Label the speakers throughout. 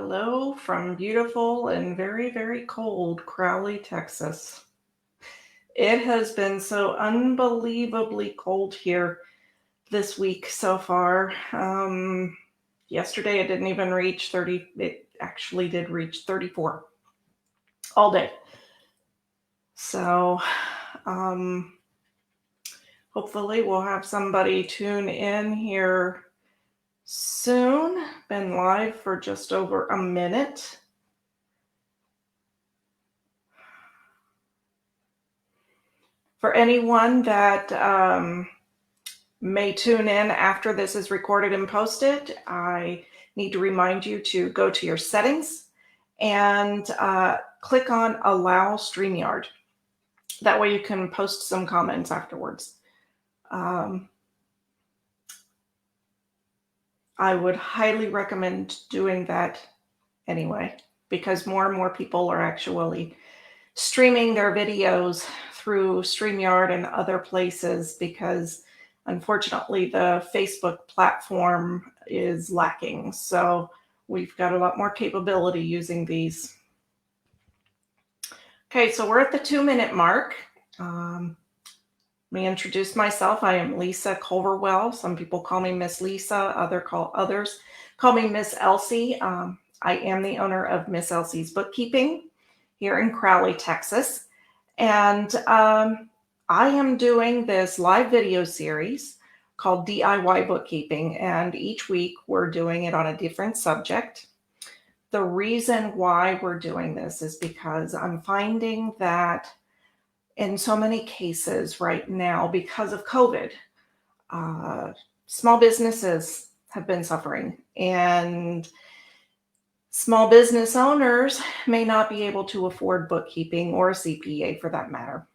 Speaker 1: Hello from beautiful and very, very cold Crowley, Texas. It has been so unbelievably cold here this week so far. Yesterday it didn't even reach 30. It actually did reach 34 all day. So hopefully we'll have somebody tune in here soon. Been live for just over a minute. For anyone that may tune in after this is recorded and posted, I need to remind you to go to your settings and click on Allow Streamyard. That way you can post some comments afterwards. I would highly recommend doing that anyway, because more and more people are actually streaming their videos through Streamyard and other places, because unfortunately the Facebook platform is lacking. So we've got a lot more capability using these. Okay, so we're at the 2-minute mark. Let me introduce myself. I am Lisa Culverwell. Some people call me Miss Lisa. Others call me Miss Elsie. I am the owner of Miss Elsie's Bookkeeping here in Crowley, Texas. And I am doing this live video series called DIY Bookkeeping. And each week we're doing it on a different subject. The reason why we're doing this is because I'm finding that in so many cases right now, because of COVID, small businesses have been suffering, and small business owners may not be able to afford bookkeeping or a CPA for that matter,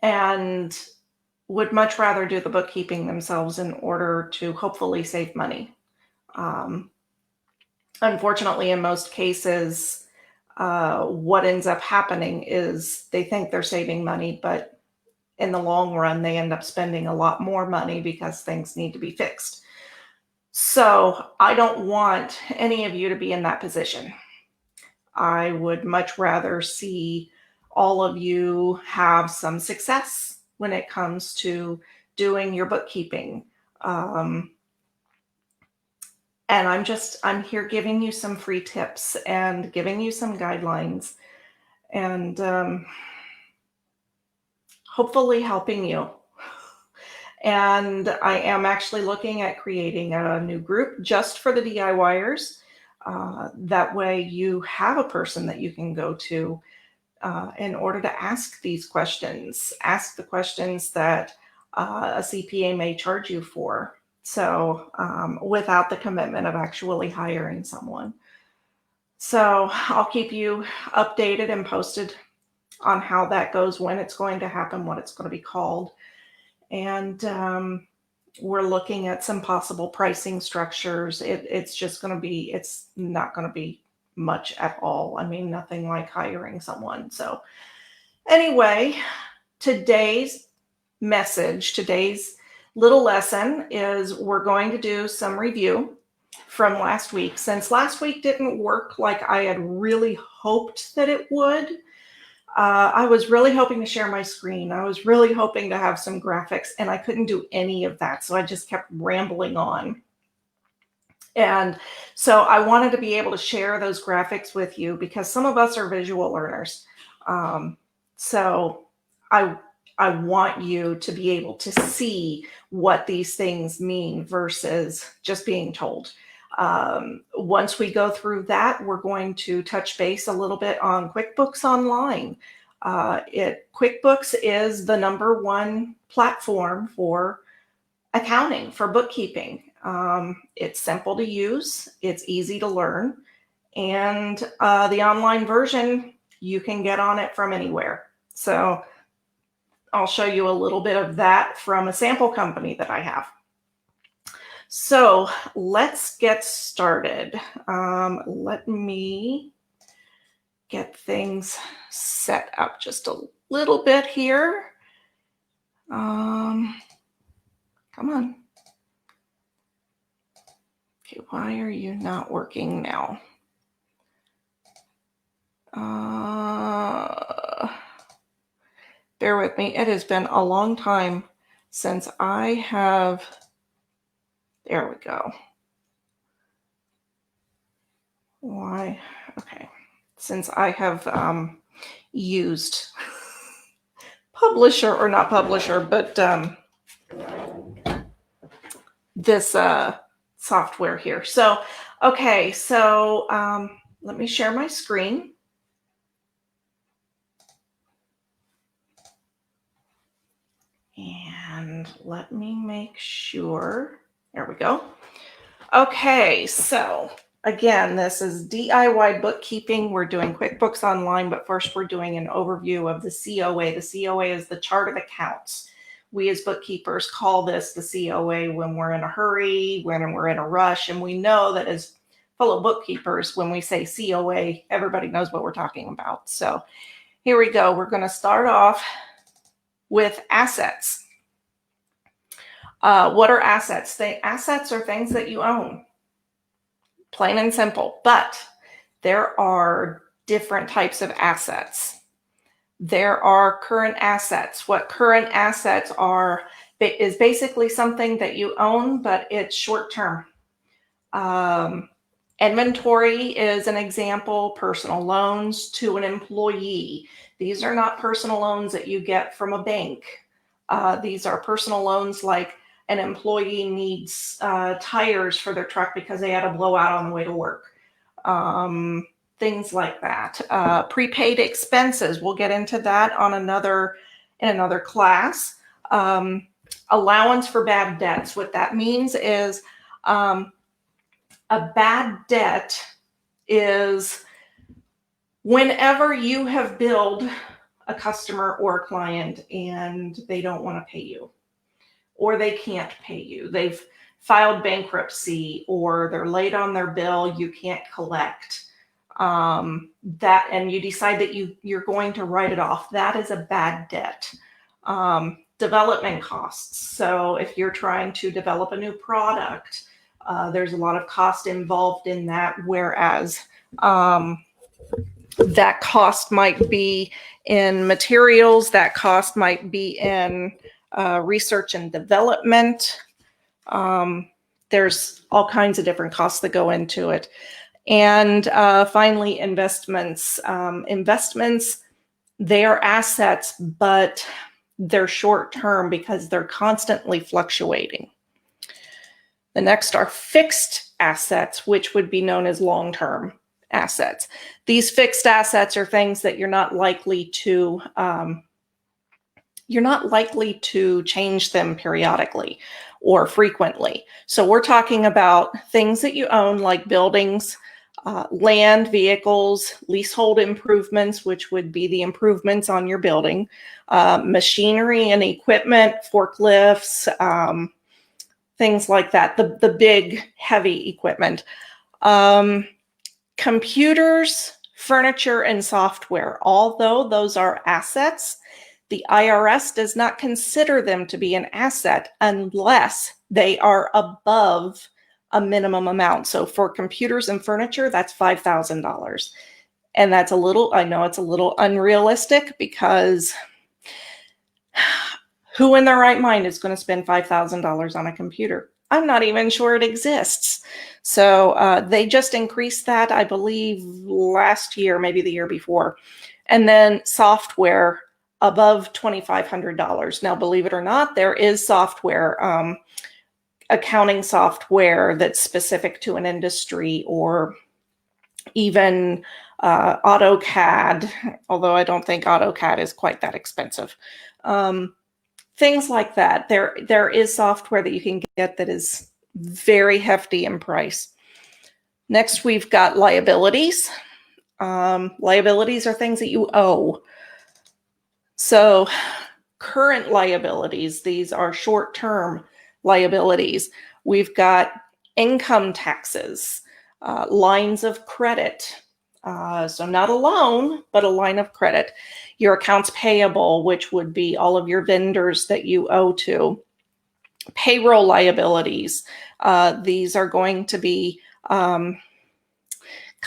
Speaker 1: and would much rather do the bookkeeping themselves in order to hopefully save money. Unfortunately, in most cases, what ends up happening is they think they're saving money, but in the long run, they end up spending a lot more money because things need to be fixed. So I don't want any of you to be in that position. I would much rather see all of you have some success when it comes to doing your bookkeeping. And I'm here giving you some free tips and giving you some guidelines, and hopefully helping you. And I am actually looking at creating a new group just for the DIYers. That way you have a person that you can go to in order to ask these questions. Ask the questions that a CPA may charge you for. So without the commitment of actually hiring someone. So I'll keep you updated and posted on how that goes, when it's going to happen, what it's going to be called. And we're looking at some possible pricing structures. It's not going to be much at all. I mean, nothing like hiring someone. So anyway, today's little lesson is we're going to do some review from last week. Since last week didn't work like I had really hoped that it would, I was really hoping to share my screen. I was really hoping to have some graphics, and I couldn't do any of that. So I just kept rambling on. And so I wanted to be able to share those graphics with you because some of us are visual learners. So I want you to be able to see what these things mean versus just being told. Once we go through that, we're going to touch base a little bit on QuickBooks Online. QuickBooks is the #1 platform for accounting, for bookkeeping. It's simple to use, it's easy to learn, and the online version, you can get on it from anywhere. So I'll show you a little bit of that from a sample company that I have. So let's get started. Let me get things set up just a little bit here. Come on. Okay, why are you not working now? Bear with me. It has been a long time since I have, there we go. Why? Okay. Since I have used publisher, or not publisher, but this software here. So, okay. So let me share my screen. And let me make sure, there we go. Okay, so again, this is DIY bookkeeping. We're doing QuickBooks Online, but first we're doing an overview of the COA. The COA is the chart of accounts. We as bookkeepers call this the COA when we're in a hurry, when we're in a rush, and we know that as fellow bookkeepers, when we say COA, everybody knows what we're talking about. So here we go. We're going to start off with assets. What are assets? Assets are things that you own, plain and simple. But there are different types of assets. There are current assets. What current assets are is basically something that you own, but it's short term. Inventory is an example. Personal loans to an employee. These are not personal loans that you get from a bank. These are personal loans like an employee needs tires for their truck because they had a blowout on the way to work. Things like that. Prepaid expenses. We'll get into that on in another class. Allowance for bad debts. What that means is a bad debt is whenever you have billed a customer or a client and they don't want to pay you, or they can't pay you. They've filed bankruptcy, or they're late on their bill, you can't collect. And you decide that you're going to write it off. That is a bad debt. Development costs. So if you're trying to develop a new product, there's a lot of cost involved in that, whereas that cost might be in materials, that cost might be in research and development. There's all kinds of different costs that go into it. And finally, investments. Investments, they are assets, but they're short term because they're constantly fluctuating. The next are fixed assets, which would be known as long-term assets. These fixed assets are things that you're not likely to change them periodically or frequently. So we're talking about things that you own, like buildings, land, vehicles, leasehold improvements, which would be the improvements on your building, machinery and equipment, forklifts, things like that, the big, heavy equipment. Computers, furniture, and software, although those are assets, the IRS does not consider them to be an asset unless they are above a minimum amount. So for computers and furniture, that's $5,000. And that's I know it's a little unrealistic, because who in their right mind is going to spend $5,000 on a computer? I'm not even sure it exists. So they just increased that, I believe, last year, maybe the year before. And then software above $2,500. Now, believe it or not, there is software, accounting software that's specific to an industry, or even AutoCAD, although I don't think AutoCAD is quite that expensive. Things like that. There is software that you can get that is very hefty in price. Next, we've got liabilities. Liabilities are things that you owe. So current liabilities, these are short-term liabilities. We've got income taxes, lines of credit. So not a loan, but a line of credit. Your accounts payable, which would be all of your vendors that you owe to. payroll liabilities. These are going to be kind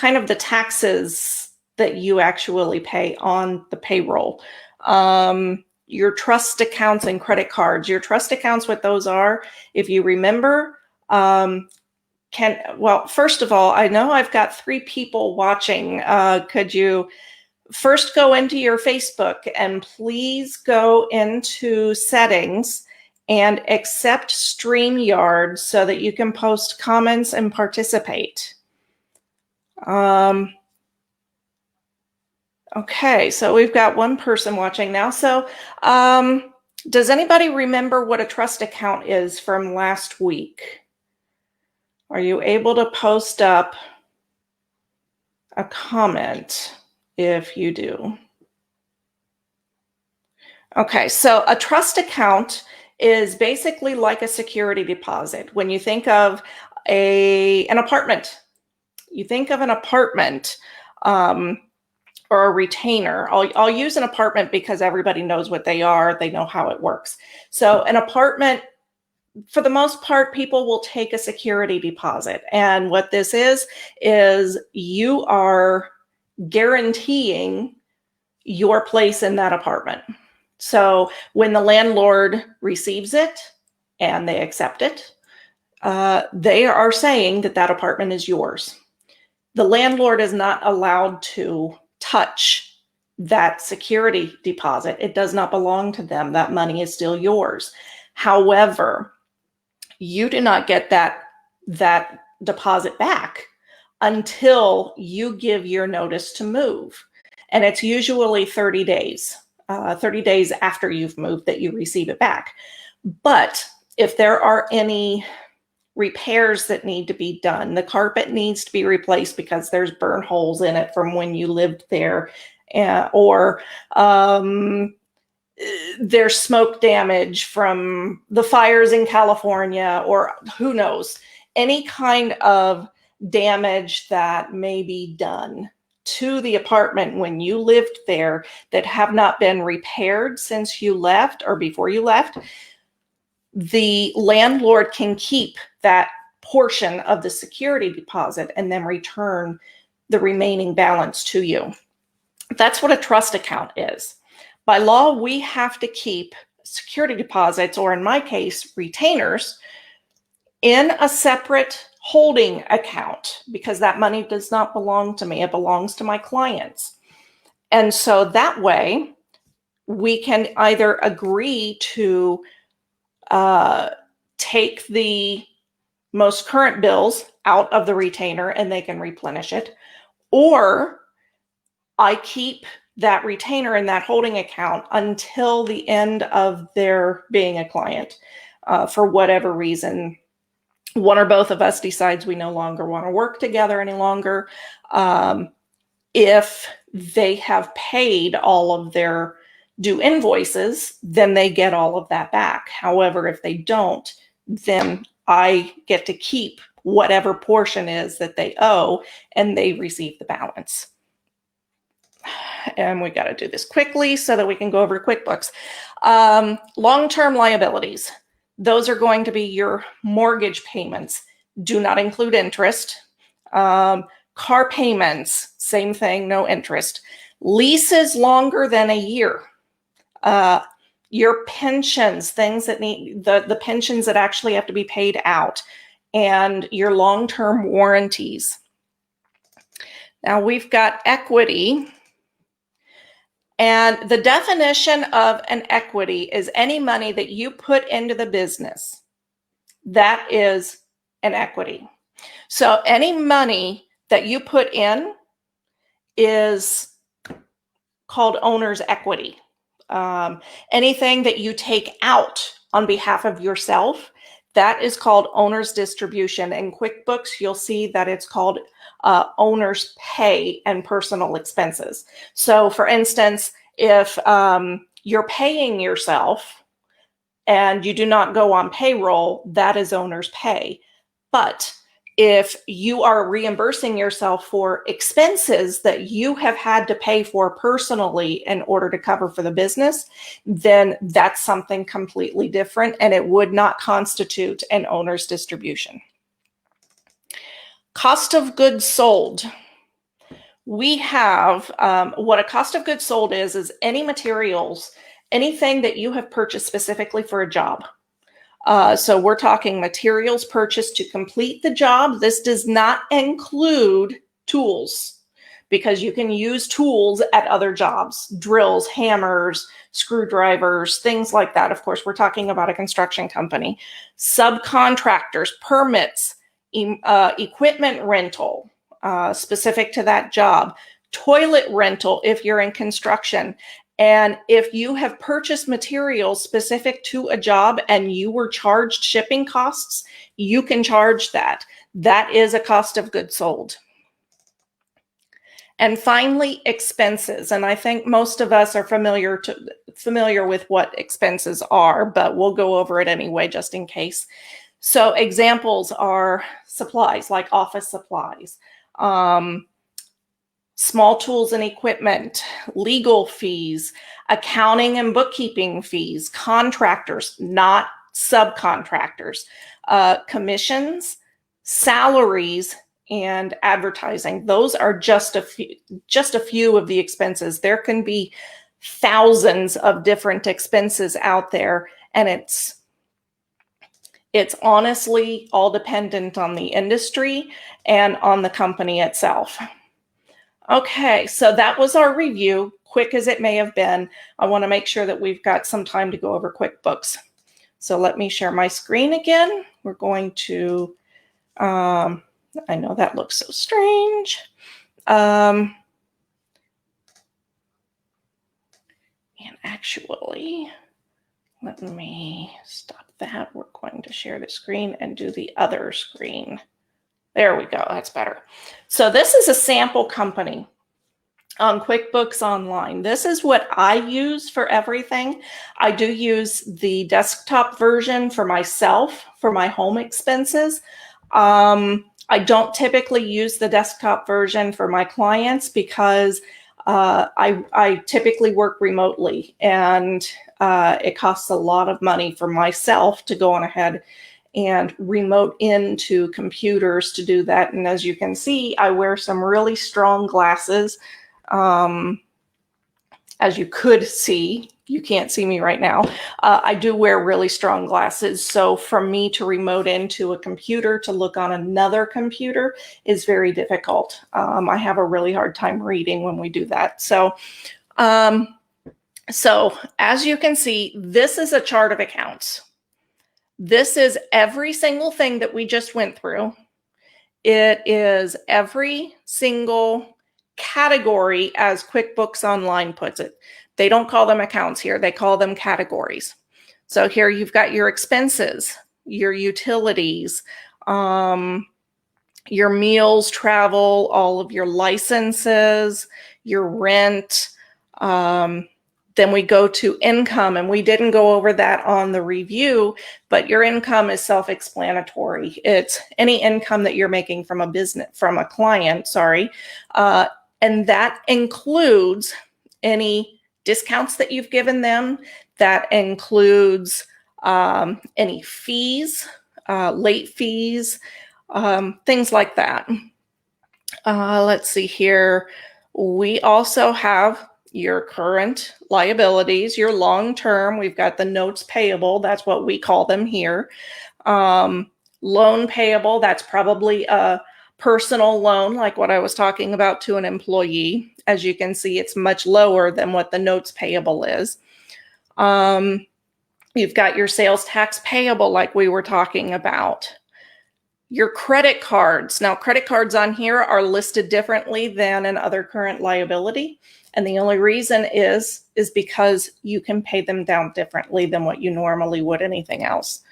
Speaker 1: of the taxes that you actually pay on the payroll. Your trust accounts and credit cards. Your trust accounts, what those are, if you remember, well, first of all, I know I've got 3 people watching. Could you first go into your Facebook and please go into settings and accept Streamyard so that you can post comments and participate. Okay, so we've got 1 person watching now. So does anybody remember what a trust account is from last week? Are you able to post up a comment if you do? Okay, so a trust account is basically like a security deposit. When you think of an apartment, you think of an apartment or a retainer. I'll use an apartment because everybody knows what they are. They know how it works. So an apartment, for the most part, people will take a security deposit. And what this is you are guaranteeing your place in that apartment. So when the landlord receives it and they accept it, they are saying that that apartment is yours. The landlord is not allowed to touch that security deposit. It does not belong to them. That money is still yours. However, you do not get that deposit back until you give your notice to move. And it's usually 30 days, 30 days after you've moved that you receive it back. But if there are any repairs that need to be done, the carpet needs to be replaced because there's burn holes in it from when you lived there, or there's smoke damage from the fires in California, or who knows, any kind of damage that may be done to the apartment when you lived there that have not been repaired since you left or before you left, the landlord can keep that portion of the security deposit and then return the remaining balance to you. That's what a trust account is. By law, we have to keep security deposits, or in my case, retainers, in a separate holding account because that money does not belong to me. It belongs to my clients. And so that way, we can either agree to take the most current bills out of the retainer and they can replenish it, or I keep that retainer in that holding account until the end of their being a client. For whatever reason, one or both of us decides we no longer want to work together any longer. If they have paid all of their due invoices, then they get all of that back. However, if they don't, then I get to keep whatever portion is that they owe and they receive the balance. And we got to do this quickly so that we can go over to QuickBooks. Long-term liabilities. Those are going to be your mortgage payments. Do not include interest. Car payments, same thing, no interest. Leases longer than a year. Your pensions, things that need, the pensions that actually have to be paid out, and your long-term warranties. Now we've got equity. And the definition of an equity is any money that you put into the business. That is an equity. So any money that you put in is called owner's equity. Anything that you take out on behalf of yourself, that is called owner's distribution. In QuickBooks, you'll see that it's called owner's pay and personal expenses. So for instance, if you're paying yourself and you do not go on payroll, that is owner's pay. But If you are reimbursing yourself for expenses that you have had to pay for personally in order to cover for the business, then that's something completely different, and it would not constitute an owner's distribution. Cost of goods sold. We have what a cost of goods sold is any materials, anything that you have purchased specifically for a job. So we're talking materials purchased to complete the job. This does not include tools, because you can use tools at other jobs, drills, hammers, screwdrivers, things like that. Of course, we're talking about a construction company. Subcontractors, permits, equipment rental, specific to that job, toilet rental if you're in construction. And if you have purchased materials specific to a job and you were charged shipping costs, you can charge that. That is a cost of goods sold. And finally, expenses. And I think most of us are familiar with what expenses are, but we'll go over it anyway, just in case. So examples are supplies, like office supplies, small tools and equipment, legal fees, accounting and bookkeeping fees, contractors, not subcontractors, commissions, salaries, and advertising. Those are just a few of the expenses. There can be thousands of different expenses out there, and it's honestly all dependent on the industry and on the company itself. Okay, so that was our review, quick as it may have been. I want to make sure that we've got some time to go over QuickBooks. So let me share my screen again. We're going to, I know that looks so strange. And actually, let me stop that. We're going to share the screen and do the other screen. There we go, that's better. So this is a sample company on QuickBooks Online. This is what I use for everything. I do use the desktop version for myself, for my home expenses. I don't typically use the desktop version for my clients because I typically work remotely, and it costs a lot of money for myself to go on ahead and remote into computers to do that. And as you can see, I wear some really strong glasses. As you could see, you can't see me right now. I do wear really strong glasses. So for me to remote into a computer to look on another computer is very difficult. I have a really hard time reading when we do that. So as you can see, this is a chart of accounts. This is every single thing that we just went through. It is every single category, as QuickBooks Online puts it. They don't call them accounts here, they call them categories. So here you've got your expenses, your utilities, your meals, travel, all of your licenses, your rent. Then we go to income, and we didn't go over that on the review, but your income is self-explanatory. It's any income that you're making from a client, and that includes any discounts that you've given them. That includes any fees, late fees, things like that. Let's see here. We also have your current liabilities, your long-term. We've got the notes payable. That's what we call them here. Loan payable, that's probably a personal loan, like what I was talking about, to an employee. As you can see, it's much lower than what the notes payable is. You've got your sales tax payable, like we were talking about. Your credit cards. Now, credit cards on here are listed differently than in other current liability. And the only reason is because you can pay them down differently than what you normally would anything else.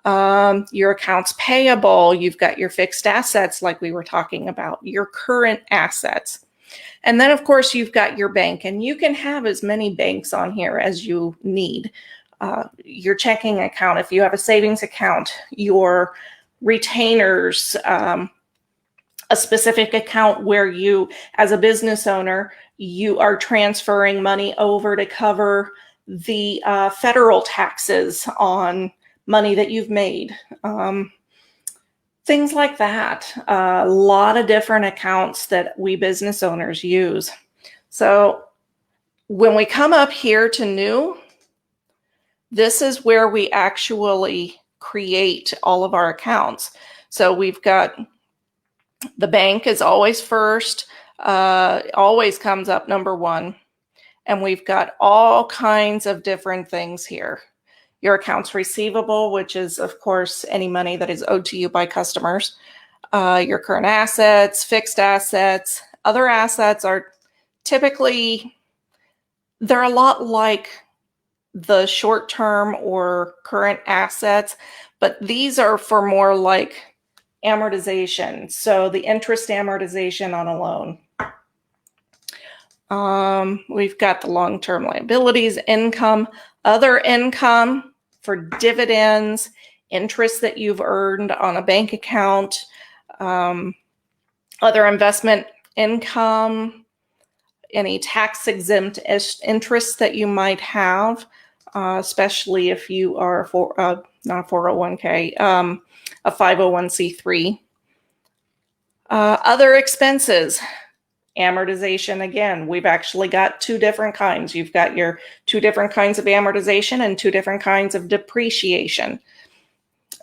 Speaker 1: Your accounts payable, you've got your fixed assets like we were talking about, your current assets. And then, of course, you've got your bank, and you can have as many banks on here as you need. Your checking account, if you have a savings account, your retainers, a specific account where you, as a business owner, you are transferring money over to cover the federal taxes on money that you've made. Things like that. A lot of different accounts that we business owners use. So when we come up here to new, this is where we actually create all of our accounts. So we've got the bank is always first, always comes up number one. And we've got all kinds of different things here. Your accounts receivable, which is, of course, any money that is owed to you by customers. Your current assets, fixed assets. Other assets are typically, they're a lot like the short-term or current assets, but these are for more like amortization. So the interest amortization on a loan. We've got the long-term liabilities, income, other income for dividends, interest that you've earned on a bank account, other investment income, any tax-exempt interest that you might have, especially if you are not a 401k, a 501c3. Other expenses. Amortization, again, we've actually got two different kinds. You've got your two different kinds of amortization and two different kinds of depreciation.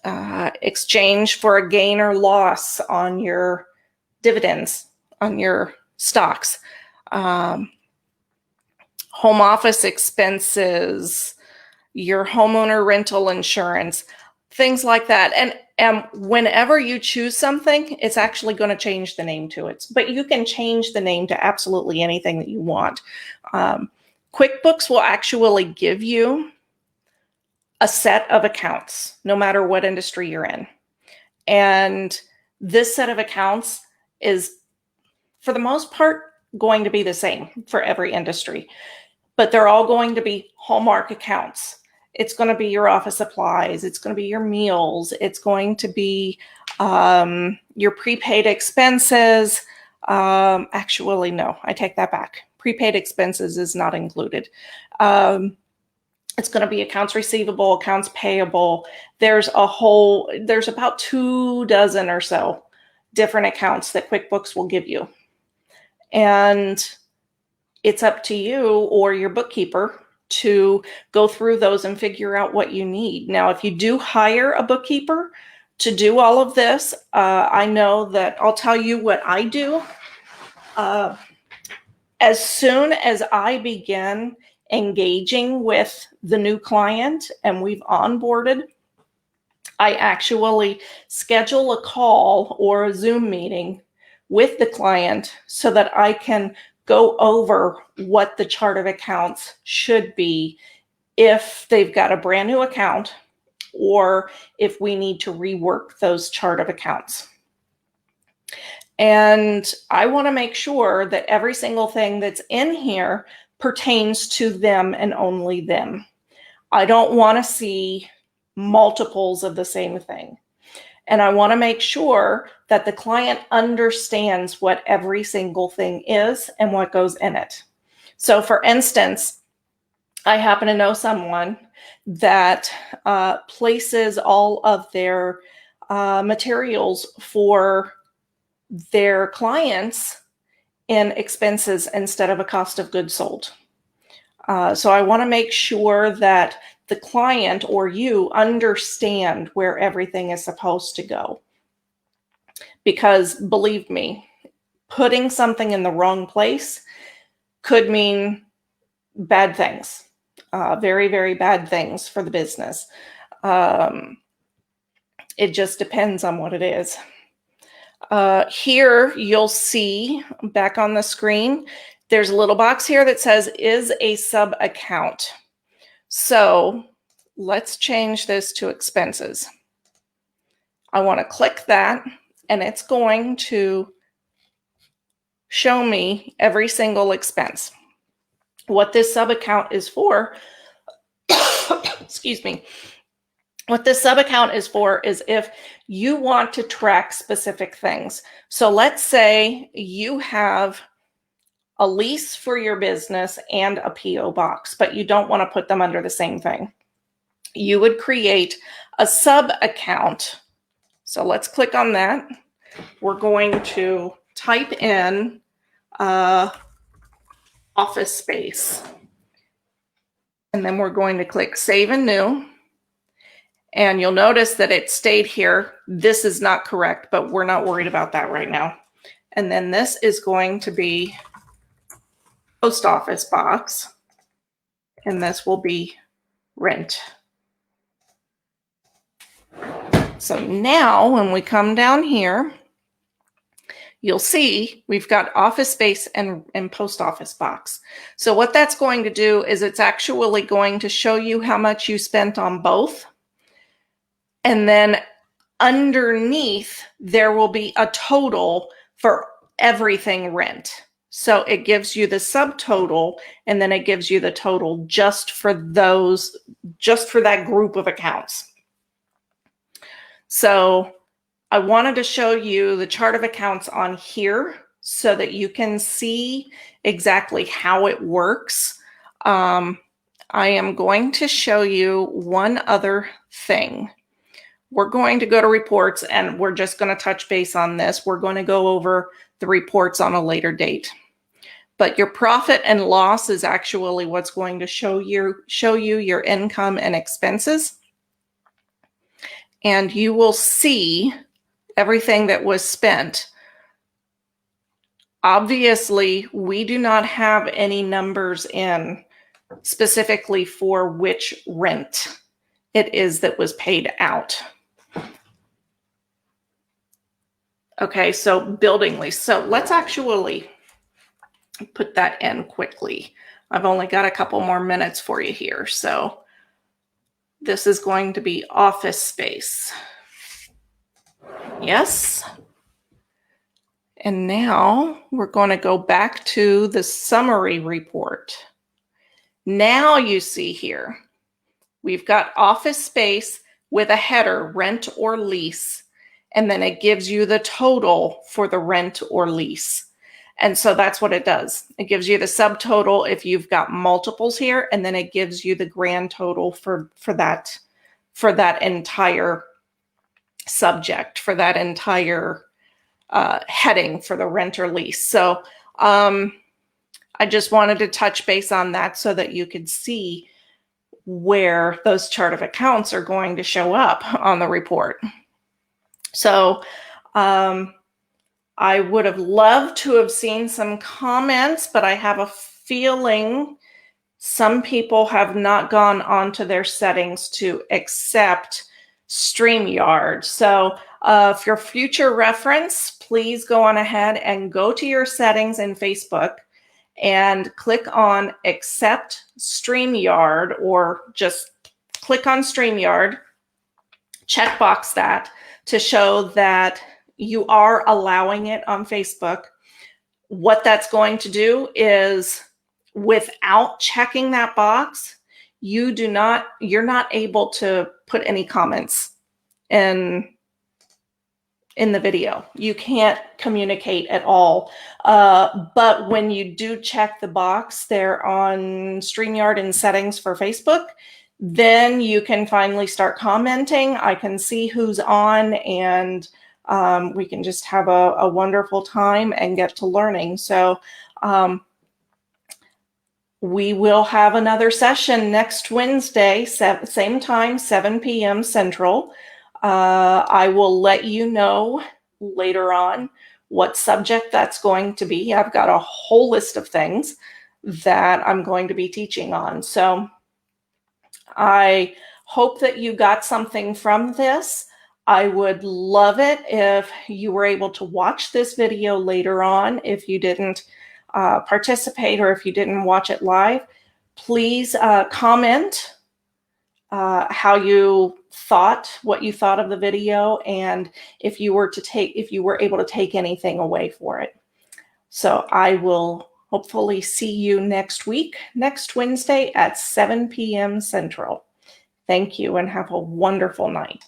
Speaker 1: Exchange for a gain or loss on your dividends, on your stocks. Home office expenses, your homeowner rental insurance, things like that. And whenever you choose something, it's actually going to change the name to it. But you can change the name to absolutely anything that you want. QuickBooks will actually give you a set of accounts, no matter what industry you're in. And this set of accounts is, for the most part, going to be the same for every industry. But they're all going to be hallmark accounts. It's going to be your office supplies. It's going to be your meals. It's going to be your prepaid expenses. Actually, no, I take that back. Prepaid expenses is not included. It's going to be accounts receivable, accounts payable. There's about 24 or so different accounts that QuickBooks will give you. And it's up to you or your bookkeeper to go through those and figure out what you need. Now, if you do hire a bookkeeper to do all of this, I know that I'll tell you what I do. As soon as I begin engaging with the new client and we've onboarded, I actually schedule a call or a Zoom meeting with the client so that I can go over what the chart of accounts should be if they've got a brand new account or if we need to rework those chart of accounts. And I want to make sure that every single thing that's in here pertains to them and only them. I don't want to see multiples of the same thing. And I want to make sure that the client understands what every single thing is and what goes in it. So for instance, I happen to know someone that places all of their materials for their clients in expenses instead of a cost of goods sold. So I want to make sure that the client or you understand where everything is supposed to go. Because believe me, putting something in the wrong place could mean bad things, very, very bad things for the business. It just depends on what it is. Here you'll see back on the screen, there's a little box here that says is a sub account. So let's change this to expenses. I want to click that and it's going to show me every single expense. What this sub account is for, excuse me, What this sub-account is for is if you want to track specific things. So let's say you have a lease for your business and a PO box, but you don't want to put them under the same thing. You would create a sub-account. So let's click on that. We're going to type in office space. And then we're going to click Save and New. And you'll notice that it stayed here. This is not correct, but we're not worried about that right now. And then this is going to be post office box. And this will be rent. So now when we come down here, you'll see we've got office space and post office box. So what that's going to do is it's actually going to show you how much you spent on both. And then underneath, there will be a total for everything rent. So it gives you the subtotal, and then it gives you the total just for those, just for that group of accounts. So I wanted to show you the chart of accounts on here so that you can see exactly how it works. I am going to show you one other thing. We're going to go to reports, and we're just going to touch base on this. We're going to go over the reports on a later date. But your profit and loss is actually what's going to show you your income and expenses. And you will see everything that was spent. Obviously, we do not have any numbers in specifically for which rent it is that was paid out. Okay, so building lease. So let's actually put that in quickly. I've only got a couple more minutes for you here. So this is going to be office space. Yes. And now we're going to go back to the summary report. Now you see here, we've got office space with a header, rent or lease. And then it gives you the total for the rent or lease. And so that's what it does. It gives you the subtotal if you've got multiples here, and then it gives you the grand total for that entire subject, for that entire heading for the rent or lease. So I just wanted to touch base on that so that you could see where those chart of accounts are going to show up on the report. So I would have loved to have seen some comments, but I have a feeling some people have not gone onto their settings to accept Streamyard. So for future reference, please go on ahead and go to your settings in Facebook and click on Accept Streamyard, or just click on Streamyard, checkbox that to show that you are allowing it on Facebook. What that's going to do is, without checking that box, you're not able to put any comments in the video. You can't communicate at all. But when you do check the box there on Streamyard in settings for Facebook, then you can finally start commenting. I can see who's on, and we can just have a wonderful time and get to learning. So we will have another session next Wednesday, same time, 7 p.m. Central. I will let you know later on what subject that's going to be. I've got a whole list of things that I'm going to be teaching on. So I hope that you got something from this. I would love it if you were able to watch this video later on. If you didn't participate, or if you didn't watch it live, please comment what you thought of the video, and if you were able to take anything away for it. So I will hopefully see you next week, next Wednesday at 7 p.m. Central. Thank you and have a wonderful night.